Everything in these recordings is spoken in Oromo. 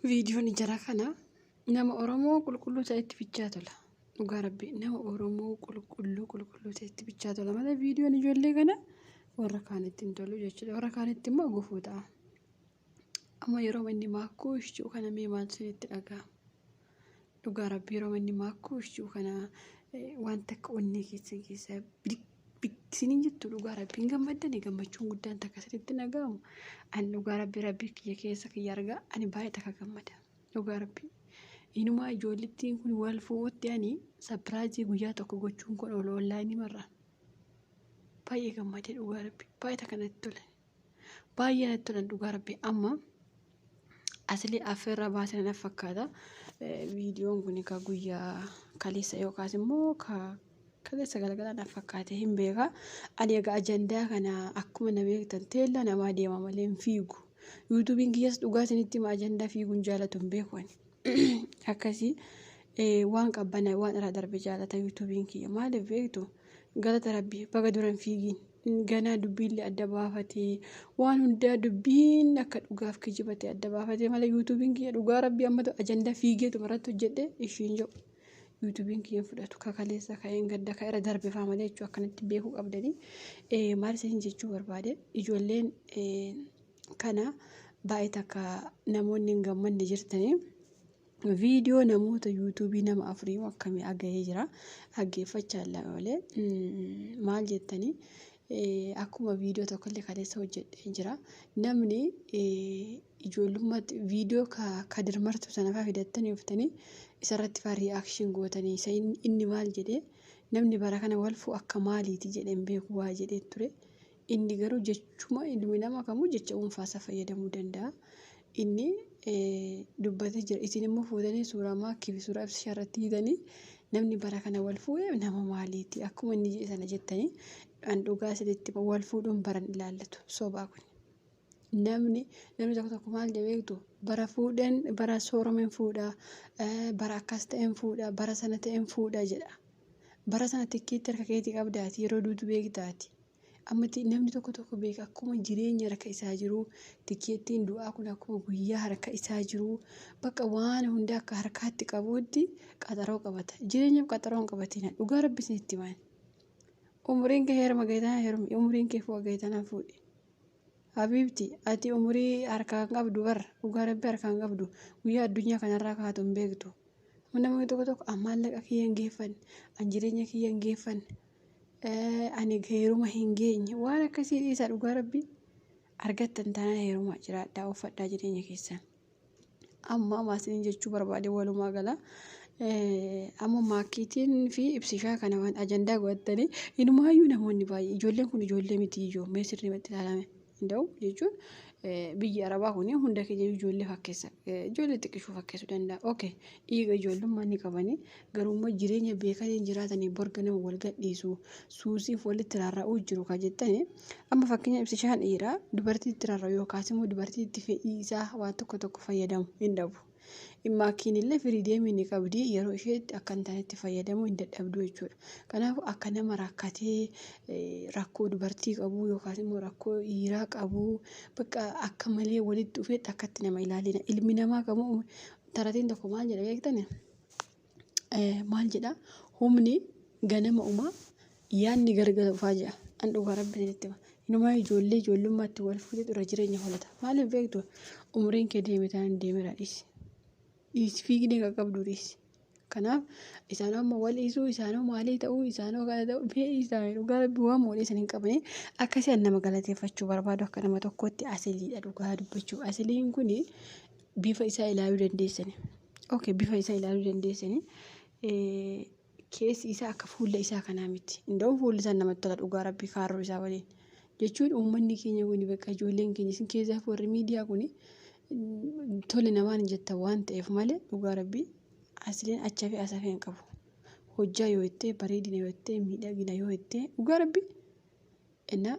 Viidiyoon jara kana nama Oromoo qulqulluu ta'etti bichaa tola. Dhugaa rabbi nama Oromoo qulqulluu ta'etti bichaa tola. Malee viidiyoon ijoollee kana warra kaanitti hin tolu jechuudha. Warra kaanitti immoo gufuu ta'a. Amma yeroo inni maakkuu ishuu kana mee maal isinitti dhaga'ama? Dhugaa rabbi yeroo inni maakkuu ishuu kana wanta akka onnee keessa isiniin jettu dhugaa rabbi hin gammaddanii gammachuun guddaan takka isinitti dhaga'amu. Ani dhugaa rabbi kiyya keessa kiyya argaa ani baay'ee takka gammada. Dhugaa rabbi inumaa ijoollettiin kun wal fuutti ani sapiraayizii guyyaa tokko gochuun kun onlaayinii marra. Baay'ee gammadee dhugaa rabbi baay'ee takka natti tole. Baay'ee natti tolan dhugaa rabbi amma asli afeerra baasan na fakkaata. Viidiyoon kun ka guyyaa kaleessa yookaas immoo kaleessa galgala na fakkaate hin beeka. Ani egaa ajandaa kana akkuma na beektan teella namaa deema malee hin fiigu. Yuutuubiin kiyyas dhugaa isinitti hima ajandaa fiiguun jaalatu hin beeku ani. Akkasii waan qabbana waan irra darbe jaalata yuutuubiin kiyya maaliif beektu galata rabbii baga duran fiigiin. Ganaa dubbiillee adda baafatee waan hundaa dubbiin akka dhugaaf kijibate adda baafatee malee yuutuubiin kiyya dhugaa rabbii ammatu ajandaa fiigeetu maratti hojjedhe ishiin jiru. Yuutuubiin kiyya fudhatu kakaleessa ka'een gadda ka'eera darbe faa malee jechuu akkanatti beekuu qabdanii. Maal isin jechuu barbaade ijoolleen kana baay'ee takka namoonni hin gammanne jirtanii. Viidiyoo namoota yuutuubii nama afurii akkamii agahee jira. Dhaggeeffachaa oolee maal jettanii akkuma viidiyoo tokkollee kaleessa hojjedhee jira. Namni ijoollummaatti viidiyoo Kadir Martuu sana fa'aa fidattanii dhuftanii isarratti fa'aa ri'aakshin gootanii inni maal jedhee namni bara kana walfuu akka maaliiti jedheen beeku waa jedhee ture. Inni garuu jechuma ilmi nama kamuu jecha dhuunfaasa fayyadamuu danda'a. Inni dubbatee jira isin immoo fuutanii suuraa maakkii fi suuraa ibsa irratti hiitanii namni bara kana wal fuudhee nama maaliiti akkuma inni sana jettanii an dhugaa isinitti wal fuudhuun baran ilaallatu sobaa kun namni tokko maal beektu bara sooromeen fuudhaa bara akkas ta'een fuudhaa bara sana ta'een fuudhaa jedha. Bara sana tikkeetti harka keetii qabdaati yeroo duutu beektaati. Ammatti namni tokko beeka akkuma jireenya harka isaa jiru tikkeettiin du'aa kun akkuma guyyaa harka isaa jiru bakka waan hunda akka harkaatti qabuutti qaxaroo qabata. Jireenyaaf qaxaroo hin qabatina dhugaa rabbi isinitti himaa. Umriin kee heeruma gahetana heeruma umriin kee fuudha gahetana fuudhi. Habiibti ati umrii harkaan qabdu bara dhugaa rabbi harkaan qabdu guyyaa addunyaa kanarraa kaatu hin beektu. Namni tokko ammallaqa kiyya hin geeffanne an jireenya kiyya hin geeffanne. Ani heeruma hin geenye waan akkasii dhiisaa dhugaa rabbi argattan taanaan heeruma jiraadhaa uffadhaa jireenya keessan. Amma maasiniin jechuu barbaade walumaa gala amma maakkiitiin fi ibsishaa kana waan ajandaa godhatanii inumaayyuu namoonni baay'ee ijoolleen kun ijoollee miti iyyuu mee sirrii matti ilaalame hinda'u jechuun biyya arabaa kun hunda keenya ijoollee fakkeessa ijoollee xiqqishuu fakkeessuu danda'a. Okay dhiiga ijoollummaa ni qabanii garuu immoo jireenya beekanii jiraatanii borga nama wal gadhiisu suusiif walitti rarra'uu jiru kan jettanii amma fakkeenya ibsishaan dhiiraa dubartii itti rarra'u yookaas immoo dubartii itti fedhii isaa waan tokko fayyadamu hin dhabu. Maakkiin illee firiideemii ni qabdi yeroo isheetti akka hin taanetti fayyadamuu hin dadhabdu jechuudha. Kanaafuu akka nama rakkatee rakkoo dubartii qabu yookaas immoo rakkoo dhiiraa qabu bakka akka malee walitti dhufeetti akkatti nama ilaalina. Ilmi namaa kamuu taratiin tokko maal jedha beektani? Maal jedha humni ganama uumaa yaadni gargar dhufaa jedha. An dhugaa rabbi isinitti hima. Inumaa ijoollee ijoollummaatti wal fuutee dura jireenya holata. Maaliif beektu umriin kee deeme taanaan deemeera dhiisi. Fiigdee qaqqabduu dhiisi. Kanaaf isaan amma wal dhiisuu isaanoo maalii ta'uu isaanoo kana ta'uu fe'ii isaanii dhugaa rabbi waan moolee san hin qabne akkasii nama galateeffachuu barbaadu akka nama tokkotti asiliidha dhugaa dubbachuu. Asiliin kun bifa isaa ilaaluu dandeessani. Okay bifa isaa ilaaluu dandeessani. Keessi isaa akka fuula isaa kanaa miti. Indoo fuulli isaa namatti tola dhugaa rabbi kaarroo isaa waliin. Jechuun uummanni keenya kun bakka ijoolleen keenya isin keessaa warri miidiyaa kun tole namaan jetta waan ta'eef malee dhugaa rabbi asliin achaa fi asafee hin qabu. Hojjaa yoo ittee bareedina yoo ittee miidhagina yoo ittee dhugaa rabbi inna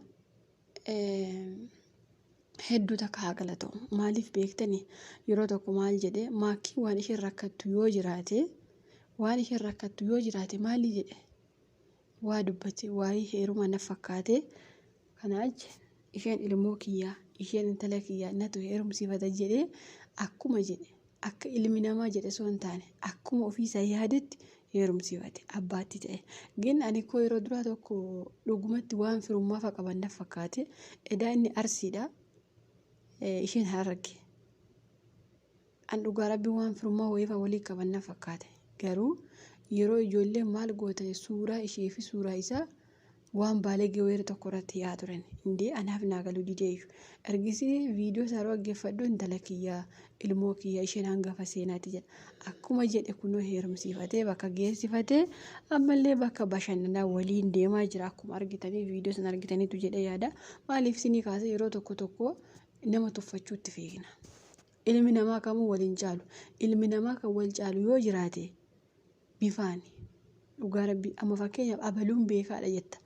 hedduu takka haa galatu. Maaliif beektanii yeroo tokko maal jedhee maakkii waan isheen rakkattu yoo jiraate maali jedhe waa dubbate waa'ee heeruma na fakkaate kanaach isheen ilmoo kiyyaa isheen intala kiyyaa natu heerumsiifata jedhee akkuma jedhe akka ilmi namaa jedhe osoo hin taane akkuma ofiisaa yaadetti heerumsiifate abbaatti ta'e. Gin ani koo yeroo duraa tokko dhugumatti waan firummaa fa'a qaban na fakkaate edaa inni arsiidha isheen Hararge. An dhugaa rabbi waan firummaa wayiifa walii qaban na fakkaate garuu yeroo ijoollee maal gootan suuraa ishee fi suuraa isaa waan baaleegee wayira tokko irratti yaa turan indee anaaf naa galuu dideeyyu ergisii viidiyoo isaa dhaggeeffadhu intala kiyyaa ilmoo kiyyaa isheen hangafa seenaati jedha akkuma jedhe kunoo heerumsiifatee bakka geessifatee ammallee bakka bashannanaa waliin deemaa jira akkuma argitanii viidiyoo san argitaniitu jedhe yaada maaliif sinii kaasee yeroo tokko nama tuffachuutti fiigna ilmi namaa kamuu waliin caalu ilmi namaa kan wal caalu yoo jiraate bifaani dhugaa rabbi amma fakkeenyaaf abaluun beekaadha jetta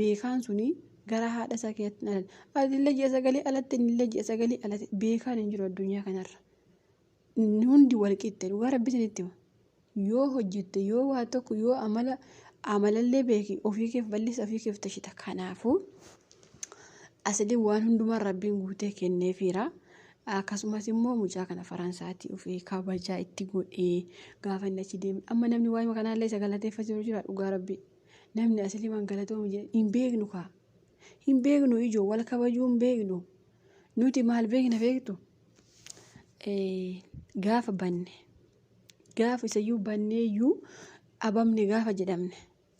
beekaan suni gara haadha isaa keessatti dhalan adillee ji'a sagalee alatti innillee ji'a sagalee alatti beekaan hin jiru addunyaa kanarra hundi wal qixxe dhugaa rabbi sanitti yoo hojjette yoo waa tokko yoo amalallee beeki ofii keef bal'isa ofii keef tashita kanaafuu asli waan hundumaa rabbiin guutee kenneefiira. Akkasumas immoo mucaa kana Faransaatti ofii kabajaa itti godhee gaafa inni achi deeme amma namni waa'ee makanaallee isa galateeffachaa jira dhugaa rabbi namni asli man galatoomu hin beeknu kaa hin beeknu ijoo wal kabajuu hin beeknu nuti maal beekna beektu gaafa banne gaafa isayyuu banneeyyuu abamne gaafa jedhamne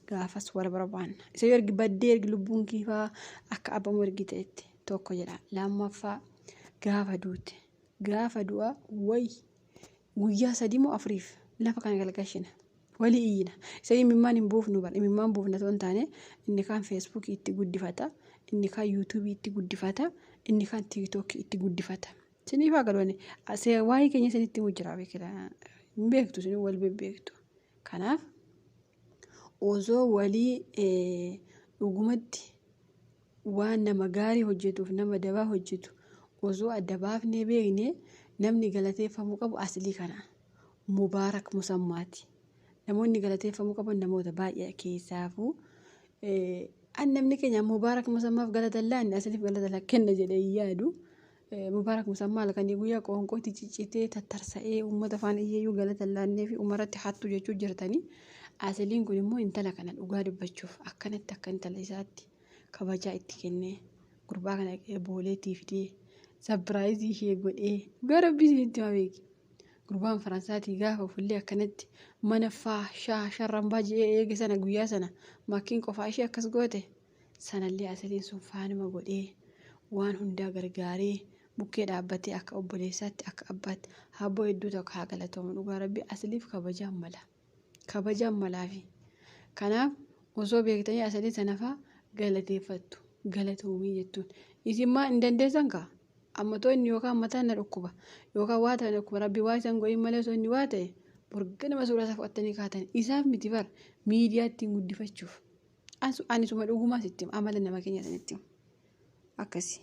gaafas wal barbaanna isayyuu ergi baddee ergi lubbuun kiifaa akka abamu ergi ta'etti tokko jedha lammaffaa gaafa duute gaafa du'a way guyyaa 3 moo 4 lafa kana galgashina wali iyyina isa imimmaan hin buufnu bar imimmaan buufna toon taane inni kaan Facebook itti guddifata inni kaan YouTube itti guddifata inni kaan TikTok itti guddifata siniifaa galwane asee waa'ee keenya sanitti mujjira beekira beektu sini wal beektu kanaaf osoo walii dhugumatti waan nama gaarii hojjetuuf nama dabaa hojjetu osoo adda baafnee beekne namni galateeffamuu qabu aslii kana mubaarak musammaati namoonni galateeffamuu qaban namoota baay'ee keessaafuu namni keenya mubaarak musammaaf galatallaa asliif galatallaa kenna jedhee yaadu mubaarak musammaa halkanii guyyaa qoonqootti ciccitee tattarsa'ee uummata afaan iyyeeyyuu galatallaannee fi umarratti hattu jechuu jirtanii asliin kun immoo intala kana dhugaa dubbachuuf akkanatti akka intala isaatti kabajaa itti kennee gurbaa kana booleetii fidee sabiraayizii ishee godhee gara biisinitti mabeeki gurbaan Faransaatii gaafa fullee akkanatti mana sharrambaa jedhee eege sana guyyaa sana makiin qofaa ishee akkas goote sanallee asliin sun faanuma godhee waan hundaa gargaaree bukkee dhaabbatee akka obboleessaatti akka abbaatti habboo hedduu tokko haa galatoomu dhugaa rabbi asliif kabajaan malaafi kanaaf osoo beektanii aslii sanafaa galateeffattu galatoomii jettuun isimmaa hin dandeessan kaa amma toonni yookaan mataan na dhukkuba yookaan waa ta'e dhukkuba rabbi waa isaan godhin malee soonni waa ta'e borganama suuraa isaa fudhatanii kaatan isaaf miti bar miidiyaatti guddifachuuf ani suma dhugumaa sitti amala nama keenya sanitti akkasi.